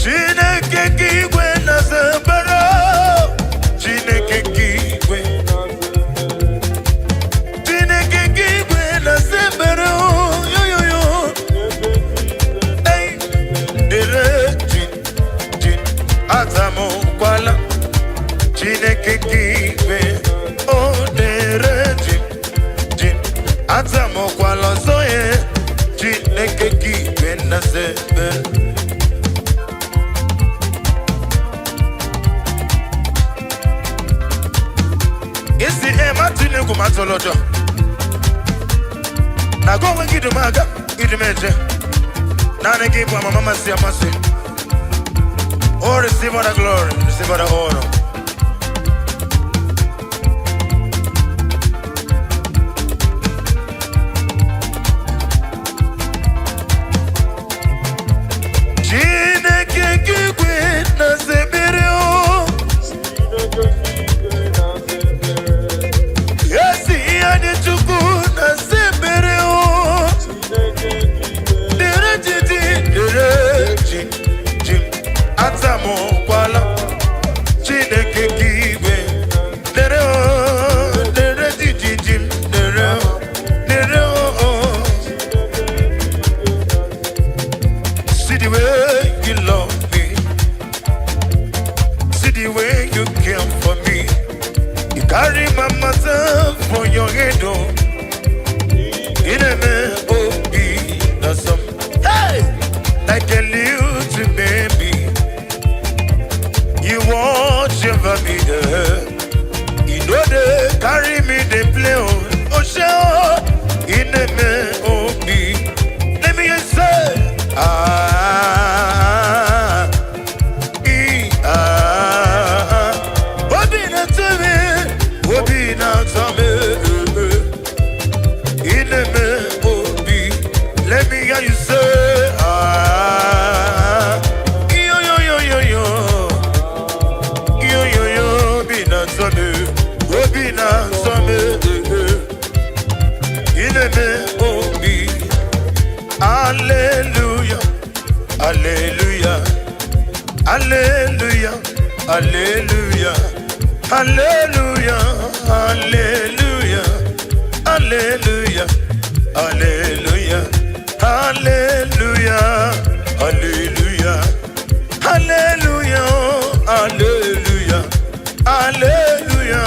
Chineke kigwe na sebere. Chineke kigwe. Chineke kigwe na sebere. Yo yo yo. Hey, dere jin atamo kwala. Chineke kigwe. Oh dere jin atamo kwala soye. Chineke kigwe na sebere. Isi matine kumatolojo. Na go when gidu maga, gidu meje. Na ne give my mama see amase. Oh, receive all the glory, receive all the honor. Chineke kigwe na sebere o. Atamo kwala Chineke kigwe dere o dere jim dere o. See the way you love me, see the way you care for me. You carry my matter for your head oh. In a man oh be the some hey like a little baby. You watch over me there. You know they carry me, they play on. Oh, sure. In the man, oh, me. Let me say, Bobina to me, Bobina to me. In the man, oh, me. Let me hear you say, Hallelujah, hallelujah, hallelujah, hallelujah, hallelujah, hallelujah, hallelujah, hallelujah, hallelujah, hallelujah, hallelujah, hallelujah, hallelujah,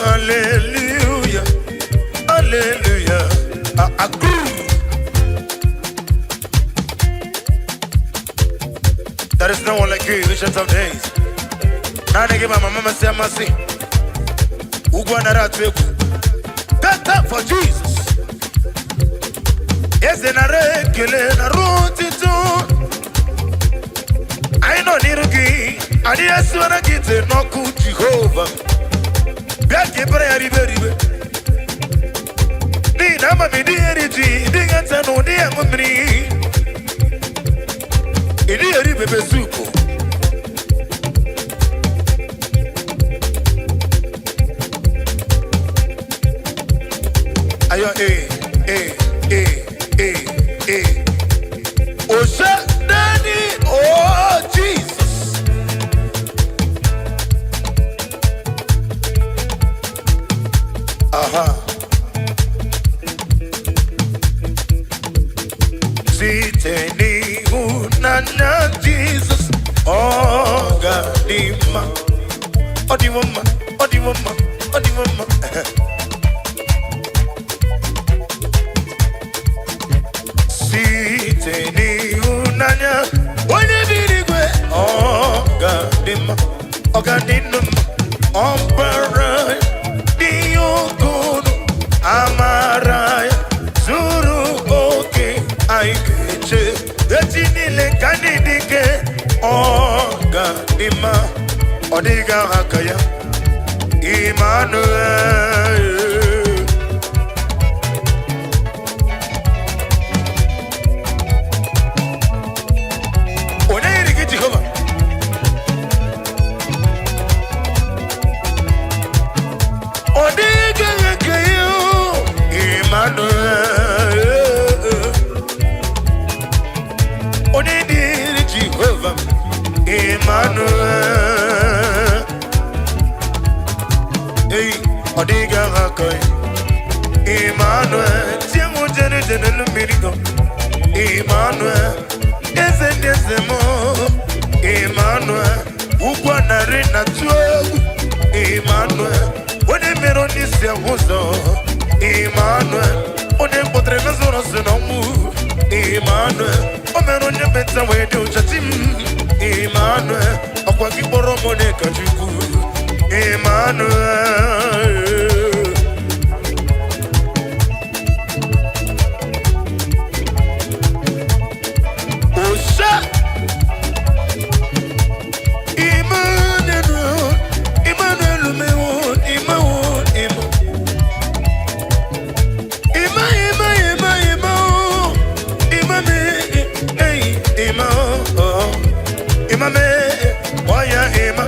hallelujah, hallelujah. I agree. There is no one like you, ancient of days. Now they give my mama say I'm a sing. Get up for Jesus. Yes, in a regular route I know Niruki. I just wanna get a no good Jehovah. Back in prayer, river. I'm a mediarity, the answer no dear memory. It is a river soup. Ayo, Oh, shut Danny, oh, Jesus. Aha. Siteni unana Jesus oh gadima odimama Siteni unanya wone birigwe oh gadima ompara diogono amaraya zuru oke aikeche etinile kanidike ogadima odiga hakaya Emmanuel Oneiriki Jehovah odiga hakaya Emmanuel Jehovah Emmanuel. Hey, Odiga Hakoi. Emmanuel. Tiamo Jene Jene Lumirigo. Emmanuel. Desemo. Emmanuel. Ukwana Rena Tuogu. Emmanuel. When they made on this Yamuzo. Emmanuel. When they put the Nazareth on move. Emmanuel. Omen on your better way to Chatim. Emmanuel. Akwaki Boromone Kajuku. Emmanuel. Osha. Emmanuel. Emmanuel Mewo. Emmanuel. Imame, waya ima,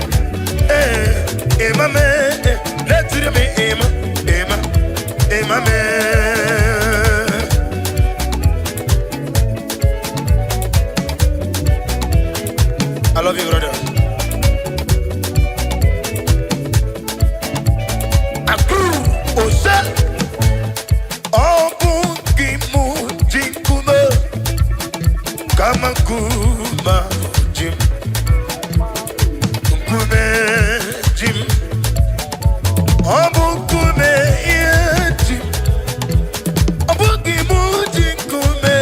imame, let's do me imame. I love you, brother. Aku, Osha, Obu Gimu Jinkume, Kamakuma Jim. Jim, Abukume, Jim, Abukimu, Jinkume,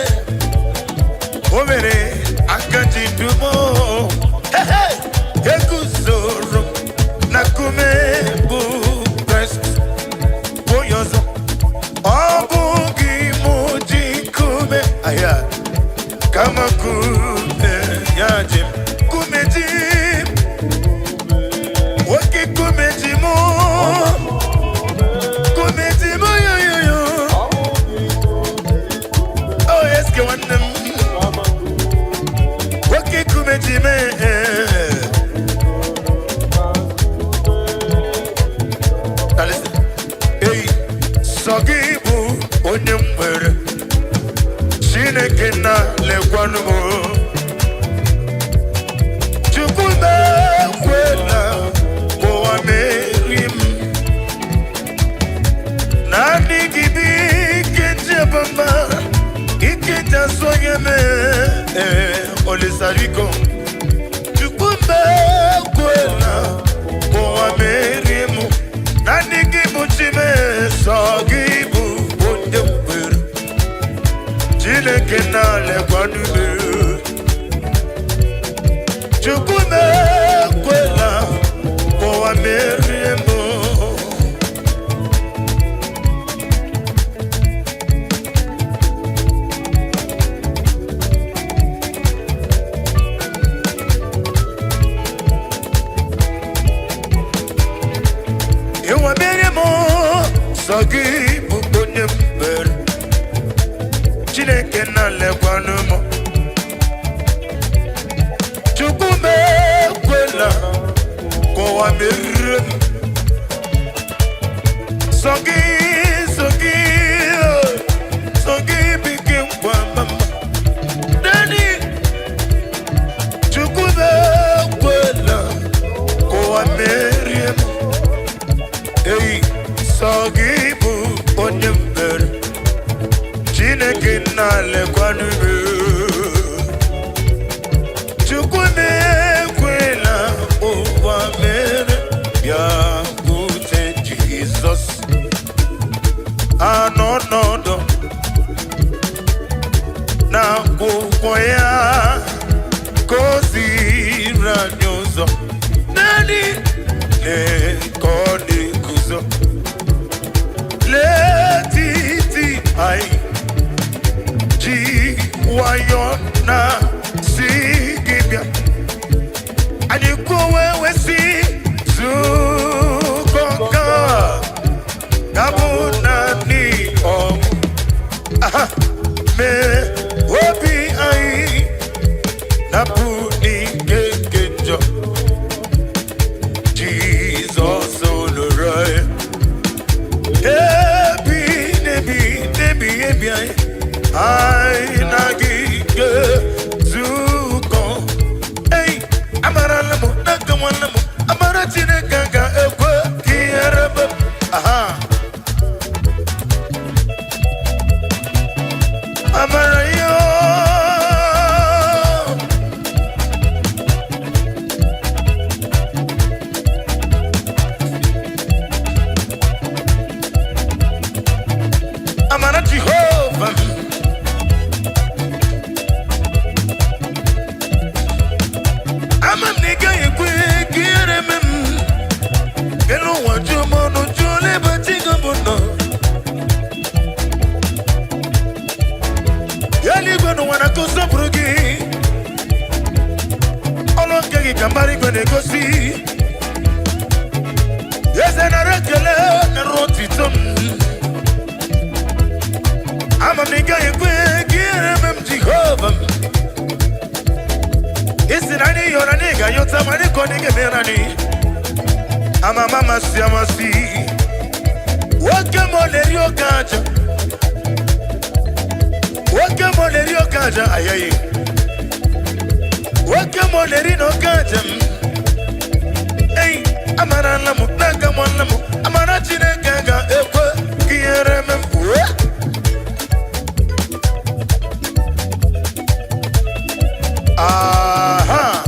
Overe, Akaji Dumo, hey, Yakuzoro, Nakume, Bukres, Boyozo, Abukimu, Jinkume, Aya, Kamakume, Yajim, Kume Jim. Oh yes, go on them. Waki kumejime. Now listen. Hey, Sagibu onyemwere. Chineke na lekwanumo. Chukwume kwela. Nani gibi kenjabamba iketa soyeme olisariko tukumbe kwela kwa merimu nani kibuchime sagibu bonde kwere chile kenale kwa nube tukumbe kwela kwa merimu. Sagibu onyember Chineke na lekwanumo Chukume kwela Kwa mirem Sogi bikim kwa mama Dani Chukume kwela Kwa mirem Hey Sagibu onyember Chineke na lekwanume Chukwune kwela uwa mere Ya kute Jesus Anonodo Na kukwaya Kozi ranyozo Nani Nekoni kuzo Letiti ai Ji wayona sigibia Adikuwe wesi Zukoka Gabuna ni Aha Me Wobi ai Napuni kekejo Jesus olorai I nagige zuko. Hey, amara la Amam nigga yekwe kiremem. Hello wajumo no jole batinga bono. Yali gono wana kosa brugi. Olo kegi kambari gone gosi. Yes na rekele na rotitom. Amam nigga yekwe kiremem Jehovah. Isi nani yona nigga yota mani koni gemerani. Ama mama si amasi. Wake moleri okaja. Wake moleri okaja ayayi. Wake moleri no kaja. Hey, amara lamu naga mwalamu. Amara chine gaga ekwe kiyereme mpuwe. Aha.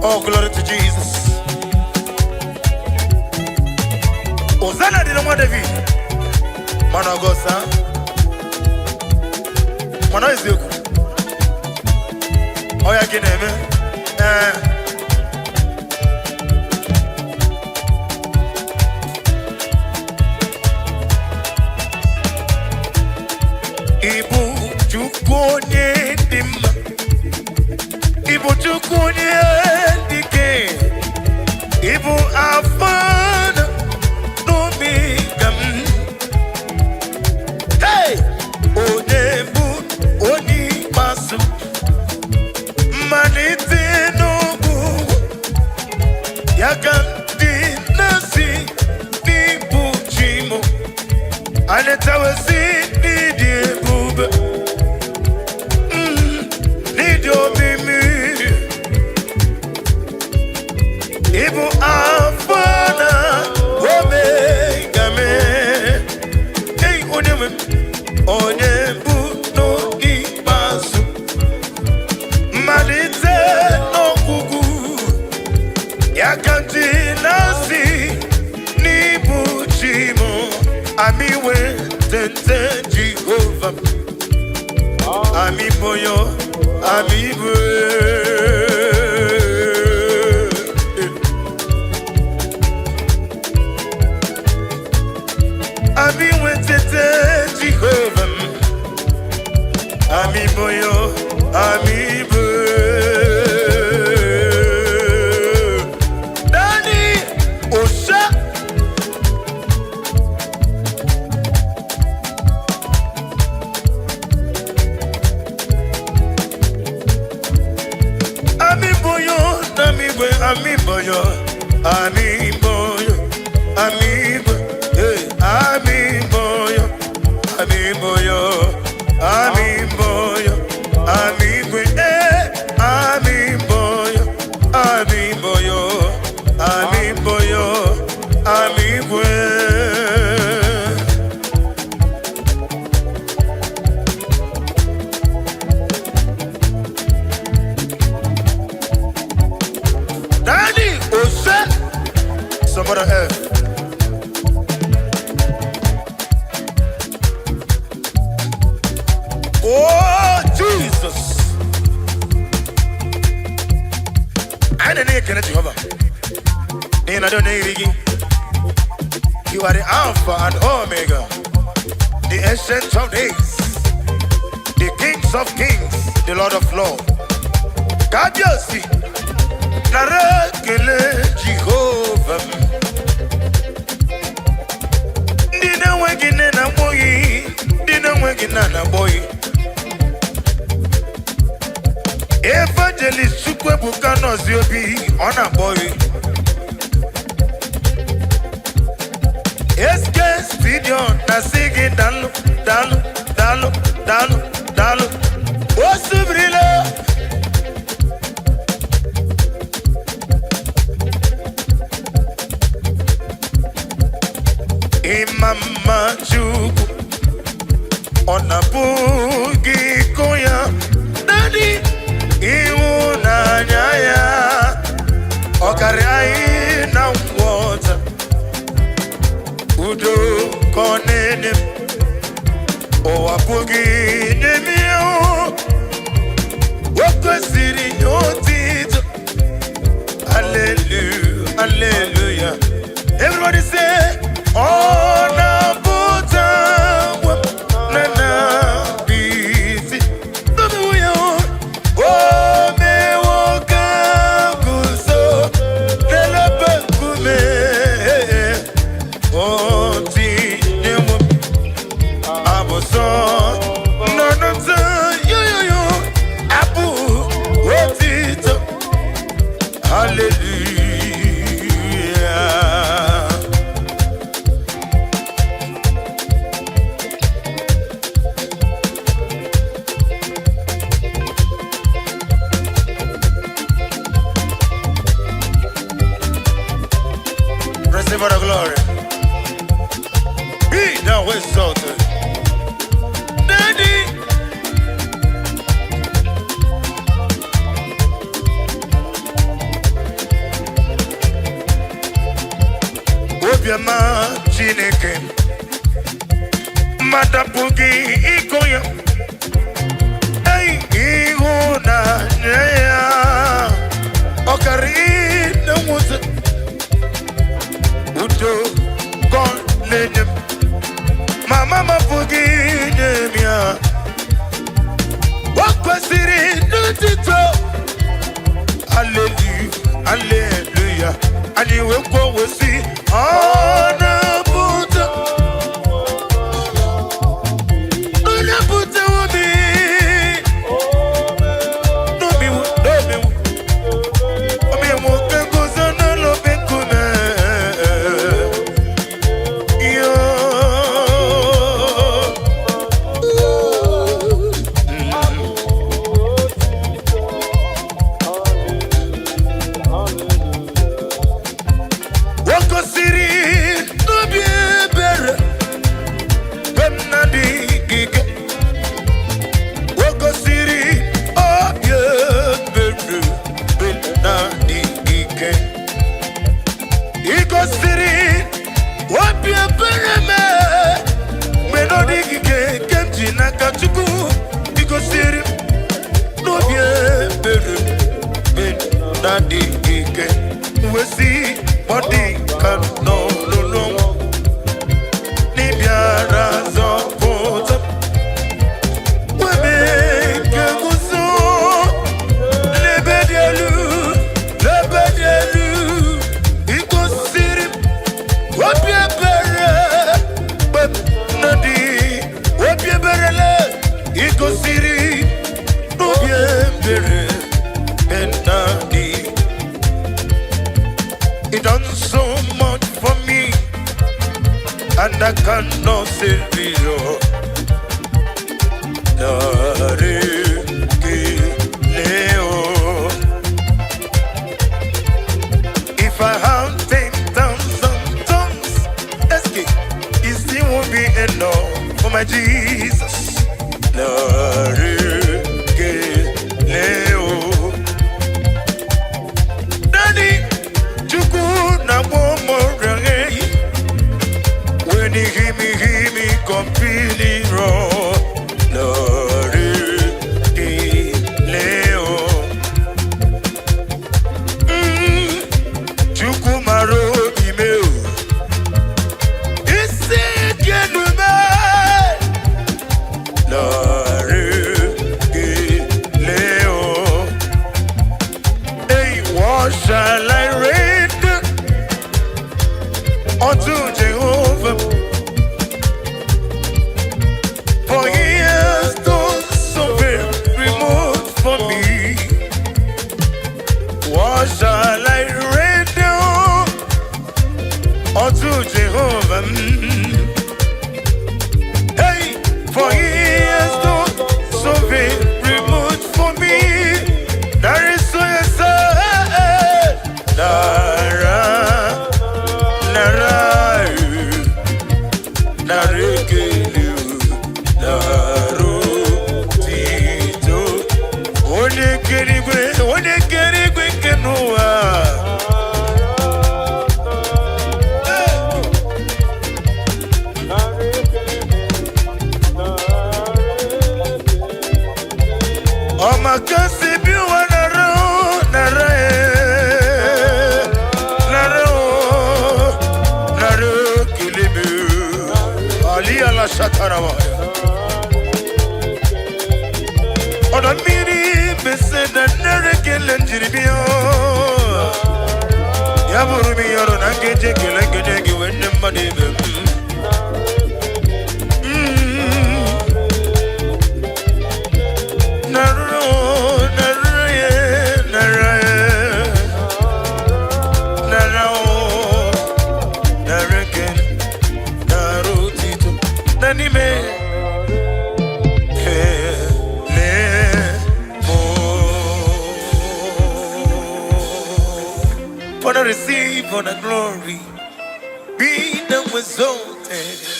Oh, glory to Jesus. Hosanna di Roma David. Mano Gosa. Mano Ezeku. Oya Kineme. Ibu Chukonye Dimma. Ibu Chukonye Dike. Ibu Afana Nomigam. Hey! Onebu Oni Masu. Manite Nobu. Yaganti Nasi Nibu Chimo. Anetawasi Nidi Bube. Nidio Mimi. Ibu Afana Omega me. Hey, Onebu Onebu no Ibasu. Manite no Gugu. Yakanti Nasi Nibu Chimo. Amiwe Tente Jehovah. Ami Boyo. Amiwe. Ami wetete Jehovah. Ami boyo, ami bo. Dani Osha. Amimboyo, Amimbo, hey, Amimboyo, Amimboyo, Amimboyo, Amimbo, hey, Amimboyo, Amimboyo, Amimboyo, Amimbo. Daddy, Ose, somebody else. Oh, Jesus. I don't need to Jehovah. And I don't need you. You are the Alpha and Omega, the Ancient of Days, the Kings of Kings, the Lord of Lords. God, you see. Narakele Jehovah. Dina wegine na boy, dina wegina na boy. Evangelist Chukwebuka Noziobi on a boy. SK Studio na singing dalu, dalu, dalu, dalu, dalu. Osubrilo. Imama Chukwu ona bugi koya Daddy iwu n'anya ya ọkara anyị na ngwọta udo konene ụwa bugi n'emi o kwesịrị otito hallelujah hallelujah everybody say oh, na buta na na busy. Oh, me woka kuso telepe kume. Oh, ti nemo aboso no no ta yo yo yo abu otito hallelujah. Receive the glory. Be thou exalted. Daddy. Obiama Chineke. Madabugi ikoya. Hey, ihu na neya. Okari na musa. Udo kon lenyem mama mafugine mia wakwasiri nutito hallelujah hallelujah ani wekwo wosi ona buta wobi no mi mo kengo zona lo benkume. Wako siri cannot serve you. If I have 10,000 tongues, it still won't be enough for my Jesus. Daddy, Chuku na more when he hear me completely wrong. Shall I render unto Jehovah? For he has done so very remote for me. What shall I render unto Jehovah? Hey, for he has done so very remote for me. There is so yes, Oda miri bese da nere kele njiribio. Ya burumi yoro na keje kele giwene madebe. Receive all the glory, be the exalted.